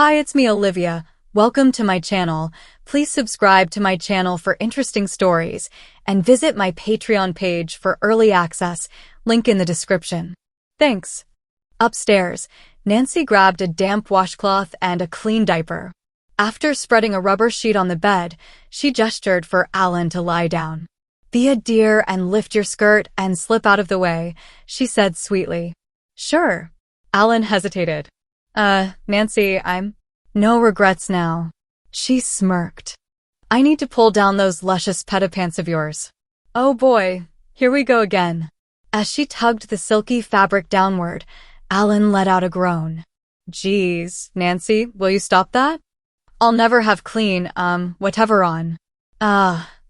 Hi, it's me, Olivia. Welcome to my channel. Please subscribe to my channel for interesting stories and visit my Patreon page for early access, link in the description. Thanks. Upstairs, Nancy grabbed a damp washcloth and a clean diaper. After spreading a rubber sheet on the bed, she gestured for Alan to lie down. "Be a dear and lift your skirt and slip out of the way," she said sweetly. "Sure." Alan hesitated. Nancy, no regrets now." She smirked. "I need to pull down those luscious pants of yours." "Oh boy, here we go again." As she tugged the silky fabric downward, Alan let out a groan. "Geez, Nancy, will you stop that? I'll never have clean, whatever on."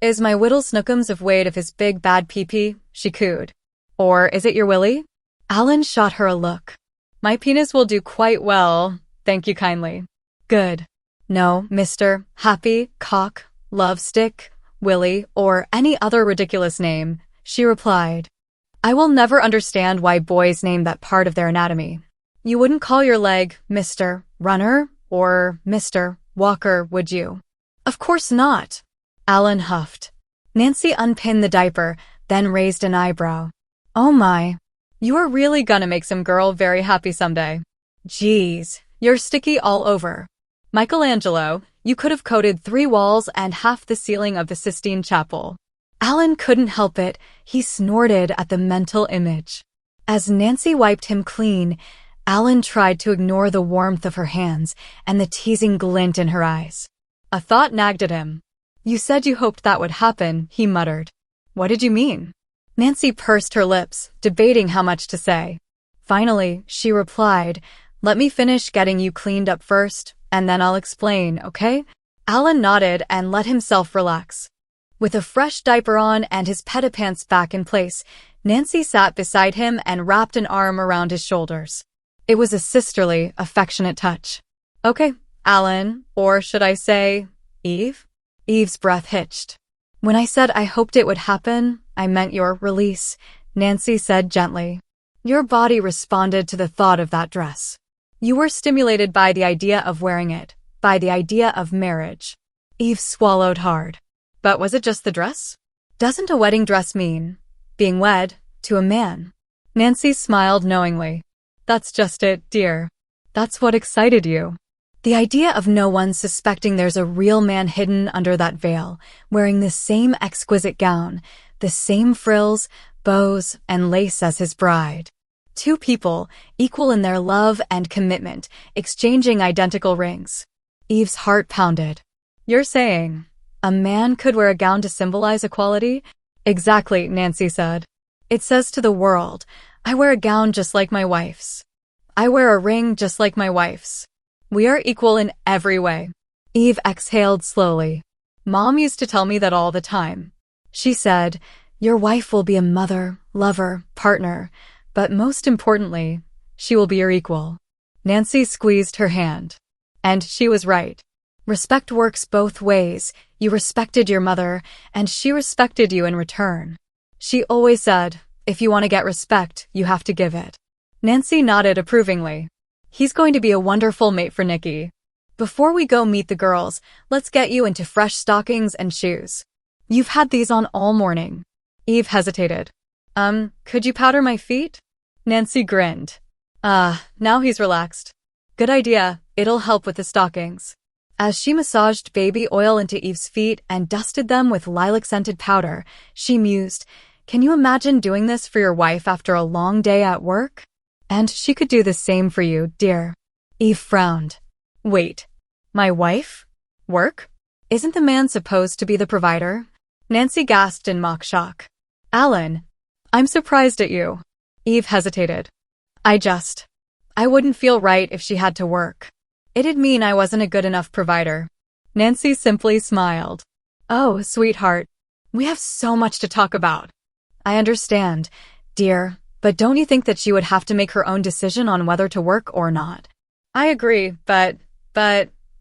Is my whittle snookums afraid of his big bad pee-pee?" she cooed. "Or is it your willy?" Alan shot her a look. "My penis will do quite well, thank you kindly." "Good. No, Mr. Happy, Cock, Love Stick, Willy, or any other ridiculous name," she replied. "I will never understand why boys name that part of their anatomy. You wouldn't call your leg Mr. Runner or Mr. Walker, would you?" "Of course not." Alan huffed. Nancy unpinned the diaper, then raised an eyebrow. "Oh my. You are really gonna make some girl very happy someday. Geez, you're sticky all over. Michelangelo, you could have coated 3 walls and half the ceiling of the Sistine Chapel." Alan couldn't help it. He snorted at the mental image. As Nancy wiped him clean, Alan tried to ignore the warmth of her hands and the teasing glint in her eyes. A thought nagged at him. "You said you hoped that would happen," he muttered. "What did you mean?" Nancy pursed her lips, debating how much to say. Finally, she replied, "Let me finish getting you cleaned up first, and then I'll explain, okay?" Alan nodded and let himself relax. With a fresh diaper on and his pants back in place, Nancy sat beside him and wrapped an arm around his shoulders. It was a sisterly, affectionate touch. "Okay, Alan, or should I say, Eve?" Eve's breath hitched. "When I said I hoped it would happen, I meant your release," Nancy said gently. "Your body responded to the thought of that dress. You were stimulated by the idea of wearing it, by the idea of marriage." Eve swallowed hard. "But was it just the dress? Doesn't a wedding dress mean being wed to a man?" Nancy smiled knowingly. "That's just it, dear. That's what excited you. The idea of no one suspecting there's a real man hidden under that veil, wearing the same exquisite gown, the same frills, bows, and lace as his bride. 2 people, equal in their love and commitment, exchanging identical rings." Eve's heart pounded. "You're saying a man could wear a gown to symbolize equality?" "Exactly," Nancy said. "It says to the world, I wear a gown just like my wife's. I wear a ring just like my wife's. We are equal in every way." Eve exhaled slowly. "Mom used to tell me that all the time. She said, your wife will be a mother, lover, partner, but most importantly, she will be your equal." Nancy squeezed her hand. And she was right. Respect works both ways. You respected your mother, and she respected you in return. She always said, if you want to get respect, you have to give it. Nancy nodded approvingly. "He's going to be a wonderful mate for Nikki. Before we go meet the girls, let's get you into fresh stockings and shoes. You've had these on all morning." Eve hesitated. Could you powder my feet?" Nancy grinned. Now he's relaxed. "Good idea, it'll help with the stockings." As she massaged baby oil into Eve's feet and dusted them with lilac-scented powder, she mused, "Can you imagine doing this for your wife after a long day at work? And she could do the same for you, dear." Eve frowned. "Wait, my wife? Work? Isn't the man supposed to be the provider?" Nancy gasped in mock shock. "Alan, I'm surprised at you." Eve hesitated. I wouldn't feel right if she had to work. It'd mean I wasn't a good enough provider." Nancy simply smiled. "Oh, sweetheart, we have so much to talk about." "I understand, dear, but don't you think that she would have to make her own decision on whether to work or not?" "I agree, but,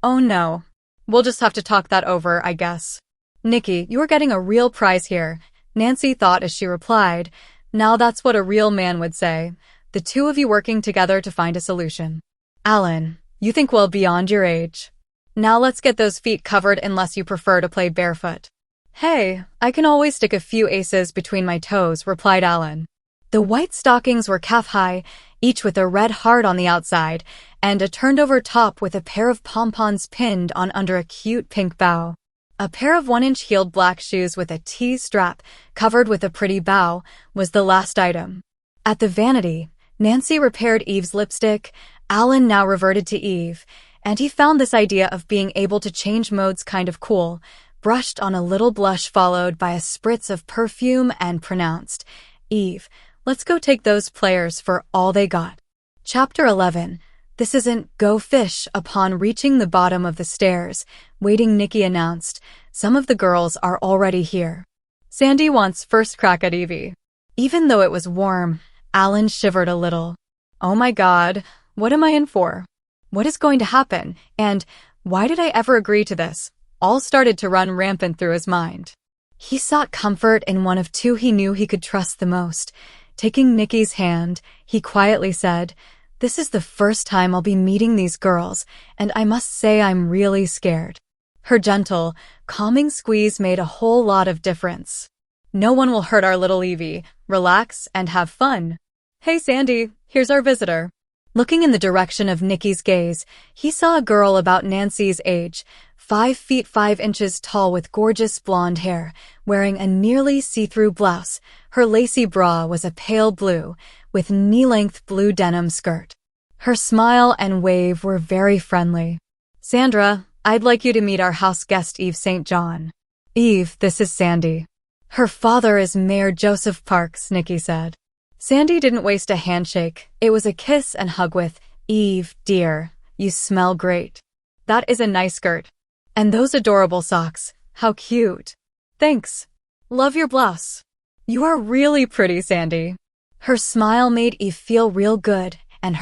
oh no. We'll just have to talk that over, I guess." "Nikki, you are getting a real prize here," Nancy thought as she replied. "Now that's what a real man would say. The 2 of you working together to find a solution." "Alan, You think well beyond your age. Now let's get those feet covered unless you prefer to play barefoot. Hey, I can always stick a few aces between my toes, replied Alan. The white stockings were calf-high, each with a red heart on the outside, and a turned-over top with a pair of pompons pinned on under a cute pink bow. A pair of 1-inch heeled black shoes with a T-strap covered with a pretty bow was the last item. At the vanity, Nancy repaired Eve's lipstick. Alan now reverted to Eve, and he found this idea of being able to change modes kind of cool, brushed on a little blush followed by a spritz of perfume and pronounced, "Eve, let's go take those players for all they got." Chapter 11. This isn't Go Fish. Upon reaching the bottom of the stairs, waiting Nikki announced, "Some of the girls are already here. Sandy wants first crack at Evie." Even though it was warm, Alan shivered a little. Oh my God, what am I in for? What is going to happen? And why did I ever agree to this? All started to run rampant through his mind. He sought comfort in one of two he knew he could trust the most. Taking Nikki's hand, he quietly said, "This is the first time I'll be meeting these girls, and I must say I'm really scared." Her gentle, calming squeeze made a whole lot of difference. "No one will hurt our little Evie. Relax and have fun. Hey Sandy, here's our visitor." Looking in the direction of Nikki's gaze, he saw a girl about Nancy's age, 5 feet 5 inches tall with gorgeous blonde hair, wearing a nearly see-through blouse. Her lacy bra was a pale blue, with knee-length blue denim skirt. Her smile and wave were very friendly. "Sandra, I'd like you to meet our house guest Eve St. John." "Eve, this is Sandy." "Her father is Mayor Joseph Parks," Nikki said. Sandy didn't waste a handshake. It was a kiss and hug with, "Eve, dear, you smell great. That is a nice skirt. And those adorable socks, how cute. Thanks. Love your blouse. You are really pretty, Sandy." Her smile made Eve feel real good, and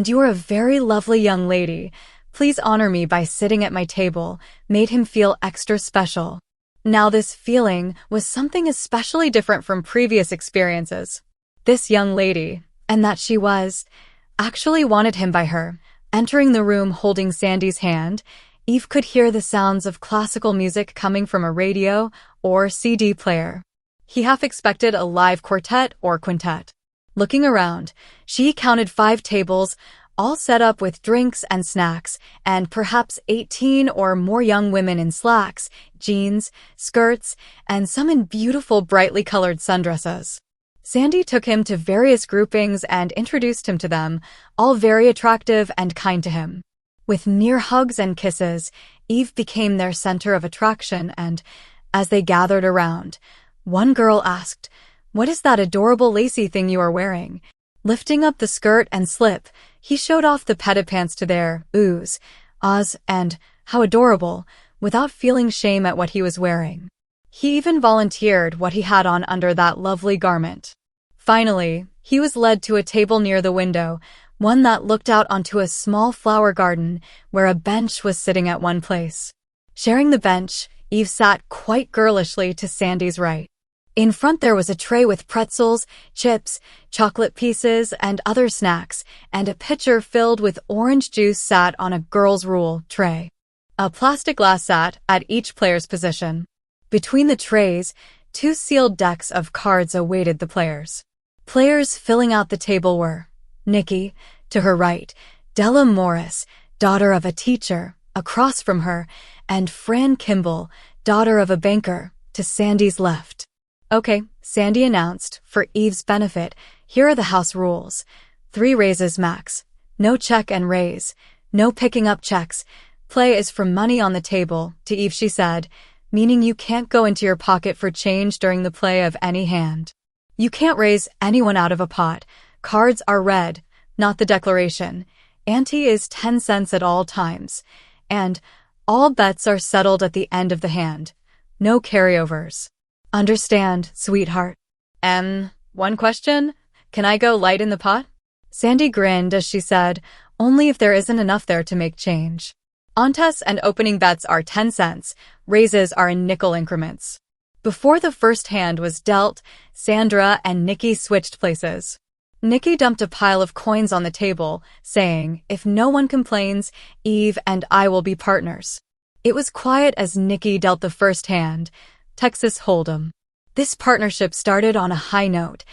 you are a very lovely young lady. Please honor me by sitting at my table, made him feel extra special. Now this feeling was something especially different from previous experiences. This young lady, and that she was, actually wanted him by her. Entering the room holding Sandy's hand, Eve could hear the sounds of classical music coming from a radio or CD player. He half expected a live quartet or quintet. Looking around, she counted 5 tables, all set up with drinks and snacks, and perhaps 18 or more young women in slacks, jeans, skirts, and some in beautiful brightly colored sundresses. Sandy took him to various groupings and introduced him to them, all very attractive and kind to him. With near hugs and kisses, Eve became their center of attraction, and as they gathered around, one girl asked, "What is that adorable lacy thing you are wearing?" Lifting up the skirt and slip, he showed off the petitpants to their oohs, ahs, and how adorable, without feeling shame at what he was wearing. He even volunteered what he had on under that lovely garment. Finally, he was led to a table near the window, one that looked out onto a small flower garden where a bench was sitting at one place. Sharing the bench, Eve sat quite girlishly to Sandy's right. In front there was a tray with pretzels, chips, chocolate pieces, and other snacks, and a pitcher filled with orange juice sat on a girl's rule tray. A plastic glass sat at each player's position. Between the trays, 2 sealed decks of cards awaited the players. Players filling out the table were Nikki, to her right, Della Morris, daughter of a teacher, across from her, and Fran Kimball, daughter of a banker, to Sandy's left. "Okay," Sandy announced, for Eve's benefit, "here are the house rules. 3 raises max. No check and raise. No picking up checks. Play is from money on the table," to Eve she said, "meaning you can't go into your pocket for change during the play of any hand. You can't raise anyone out of a pot. Cards are read, not the declaration. Ante is 10 cents at all times. And all bets are settled at the end of the hand. No carryovers. Understand, sweetheart?" One question? Can I go light in the pot?" Sandy grinned as she said, "Only if there isn't enough there to make change. Antes and opening bets are 10 cents. Raises are in nickel increments." Before the first hand was dealt, Sandra and Nikki switched places. Nikki dumped a pile of coins on the table, saying, "If no one complains, Eve and I will be partners." It was quiet as Nikki dealt the first hand, Texas Hold'em. This partnership started on a high note.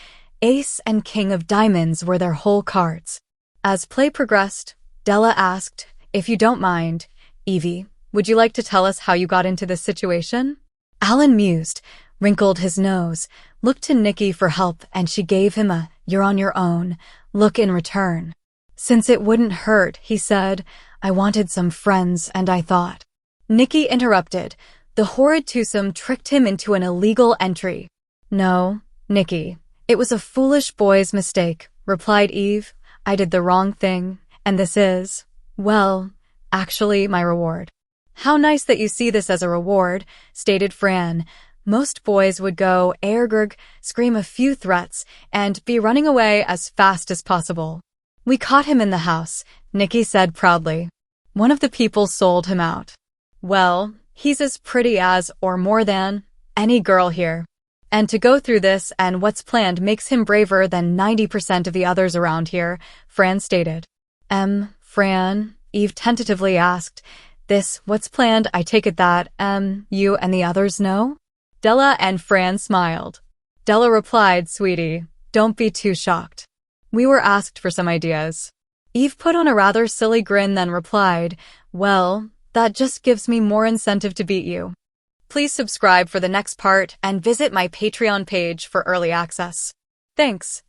Ace and King of Diamonds were their whole cards. As play progressed, Della asked, "If you don't mind, Evie, would you like to tell us how you got into this situation?" Alan mused, wrinkled his nose, looked to Nikki for help, and she gave him a "you're on your own" look in return. "Since it wouldn't hurt," he said, "I wanted some friends and I thought." Nikki interrupted. The horrid twosome tricked him into an illegal entry. "No, Nikki, it was a foolish boy's mistake," replied Eve. "I did the wrong thing, and this is, well, actually my reward." "How nice that you see this as a reward," stated Fran. "Most boys would go ergrg, scream a few threats, and be running away as fast as possible." "We caught him in the house," Nikki said proudly. "One of the people sold him out. Well, he's as pretty as, or more than, any girl here. And to go through this and what's planned makes him braver than 90% of the others around here," Fran stated. Fran," Eve tentatively asked. "This, what's planned, I take it that, you and the others know?" Della and Fran smiled. Della replied, "Sweetie, don't be too shocked. We were asked for some ideas." Eve put on a rather silly grin, then replied, "Well, that just gives me more incentive to beat you." Please subscribe for the next part and visit my Patreon page for early access. Thanks.